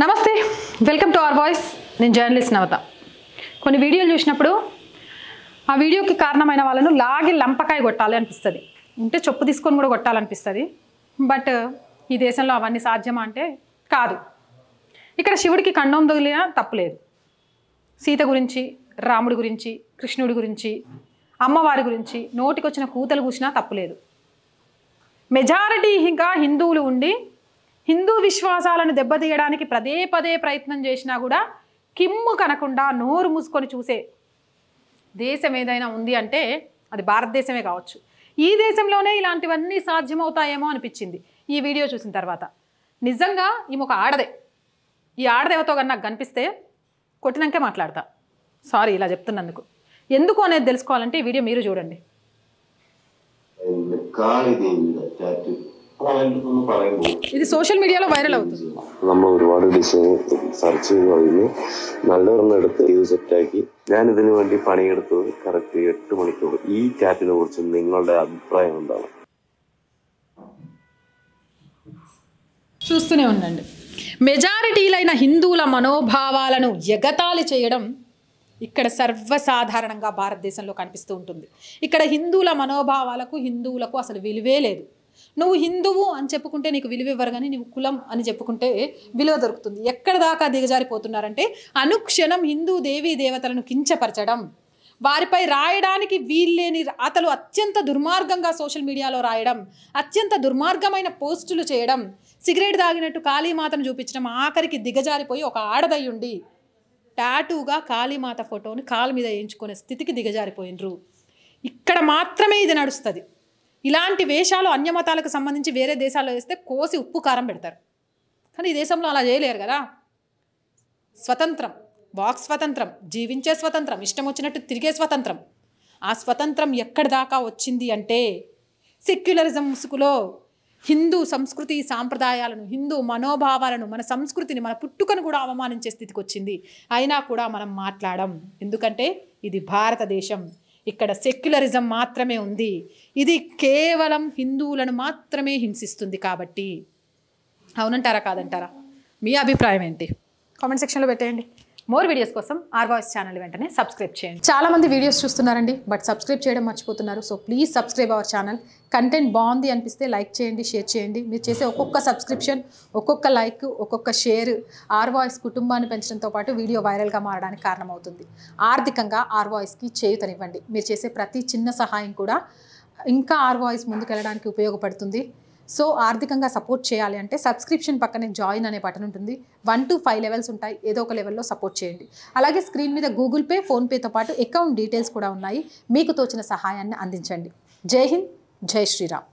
నమస్తే, welcome to our voice. నేను journalist నవత. కొన్ని వీడియోలు చూసినప్పుడు ఆ వీడియోకి కారణమైన వాళ్ళను లాగి లంపకాయ కొట్టాలి అనిపిస్తుంది, ఉంటే చెప్పు తీసుకొని కూడా కొట్టాలనిపిస్తుంది. బట్ ఈ దేశంలో అవన్నీ సాధ్యమా అంటే కాదు. ఇక్కడ శివుడికి ఖండం తగిలినా తప్పులేదు. సీత గురించి, రాముడి గురించి, కృష్ణుడి గురించి, అమ్మవారి గురించి నోటికొచ్చిన కూతలు కూసినా తప్పులేదు. మెజారిటీగా హిందువులు ఉండి హిందూ విశ్వాసాలను దెబ్బతీయడానికి పదే పదే ప్రయత్నం చేసినా కూడా కిమ్ము కనకుండా నోరు మూసుకొని చూసే దేశం ఏదైనా ఉంది అంటే అది భారతదేశమే కావచ్చు. ఈ దేశంలోనే ఇలాంటివన్నీ సాధ్యమవుతాయేమో అనిపించింది ఈ వీడియో చూసిన తర్వాత. నిజంగా ఈమె ఒక ఆడదే. ఈ ఆడదేవతో కానీ నాకు కనిపిస్తే కొట్టినాకే మాట్లాడతా. సారీ ఇలా చెప్తున్నందుకు. ఎందుకు అనేది తెలుసుకోవాలంటే ఈ వీడియో మీరు చూడండి. ഇത് സോഷ്യൽ മീഡിയയിലോ വൈറൽ ആവുന്നു. നമ്മൾ ഒരുപാട് ഡിസൈൻ സെർച്ച് ചെയ്ത് കഴിഞ്ഞു. നല്ലൊരെണ്ണം എടുത്ത് ഇത് സെറ്റാക്കി ഞാൻ ഇതിനു വേണ്ടി പണിയെടുത്തത് കറക്റ്റ് 8 മണിക്കൂർ. ഈ ക്യാപ്പിനെ കുറിച്ച് നിങ്ങളുടെ അഭിപ്രായം എന്താണ്? చూస్తూనే ఉండండి. మెజారిటీలైన హిందువుల మనోభావాలను ఎగతాళి చేయడం ఇక్కడ సర్వసాధారణంగా భారతదేశంలో కనిపిస్తూ ఉంటుంది. ఇక్కడ హిందువుల మనోభావాలకు, హిందువులకు అసలు విలువే లేదు. నువ్వు హిందువు అని చెప్పుకుంటే నీకు విలువ ఇవ్వరు, కానీ నువ్వు కులం అని చెప్పుకుంటే విలువ దొరుకుతుంది. ఎక్కడ దాకా దిగజారిపోతున్నారంటే అనుక్షణం హిందూ దేవీ దేవతలను కించపరచడం, వారిపై రాయడానికి వీల్లేని రాతలు అత్యంత దుర్మార్గంగా సోషల్ మీడియాలో రాయడం, అత్యంత దుర్మార్గమైన పోస్టులు చేయడం, సిగరెట్ తాగినట్టు కాళీమాతను చూపించడం, ఆఖరికి దిగజారిపోయి ఒక ఆడదయ్యుండి టాటూగా కాళీమాత ఫోటోని కాలు మీద వేయించుకునే స్థితికి దిగజారిపోయినరు. ఇక్కడ మాత్రమే ఇది నడుస్తుంది. ఇలాంటి వేషాలు అన్యమతాలకు సంబంధించి వేరే దేశాల్లో వేస్తే కోసి ఉప్పు కారం పెడతారు, కానీ ఈ దేశంలో అలా చేయలేరు కదా. స్వతంత్రం, వాక్ స్వతంత్రం, జీవించే స్వతంత్రం, ఇష్టం వచ్చినట్టు తిరిగే స్వతంత్రం. ఆ స్వతంత్రం ఎక్కడి దాకా వచ్చింది అంటే సెక్యులరిజం ముసుగులో హిందూ సంస్కృతి సాంప్రదాయాలను, హిందూ మనోభావాలను, మన సంస్కృతిని, మన పుట్టుకను కూడా అవమానించే స్థితికి వచ్చింది. అయినా కూడా మనం మాట్లాడం. ఎందుకంటే ఇది భారతదేశం. ఇక్కడ సెక్యులరిజం మాత్రమే ఉంది. ఇది కేవలం హిందువులను మాత్రమే హింసిస్తుంది. కాబట్టి అవునంటారా కాదంటారా? మీ అభిప్రాయం ఏంటి? కామెంట్ సెక్షన్లో పెట్టేయండి. మోర్ వీడియోస్ కోసం ఆర్ వాయిస్ ఛానల్ వెంటనే సబ్స్క్రైబ్ చేయండి. చాలామంది వీడియోస్ చూస్తున్నారండి, బట్ సబ్స్క్రైబ్ చేయడం మర్చిపోతున్నారు. So please subscribe our channel. Content బాగుంది అనిపిస్తే లైక్ చేయండి, షేర్ చేయండి. మీరు చేసే ఒక్కొక్క సబ్స్క్రిప్షన్, ఒక్కొక్క లైక్, ఒక్కొక్క షేర్ ఆర్ వాయిస్ కుటుంబాన్ని పెంచడంతో పాటు వీడియో వైరల్గా మారడానికి కారణమవుతుంది. ఆర్థికంగా ఆర్ వాయిస్కి చేయూతనివ్వండి. మీరు చేసే ప్రతి చిన్న సహాయం కూడా ఇంకా ఆర్ వాయిస్ ముందుకెళ్ళడానికి ఉపయోగపడుతుంది. సో ఆర్థికంగా సపోర్ట్ చేయాలి అంటే సబ్స్క్రిప్షన్ పక్కనే జాయిన్ అనే బటన్ ఉంటుంది. 1 to 5 లెవెల్స్ ఉంటాయి. ఏదో ఒక లెవెల్లో సపోర్ట్ చేయండి. అలాగే స్క్రీన్ మీద గూగుల్ పే, ఫోన్పేతో పాటు అకౌంట్ డీటెయిల్స్ కూడా ఉన్నాయి. మీకు తోచిన సహాయాన్ని అందించండి. జై హింద్, జై శ్రీరామ్.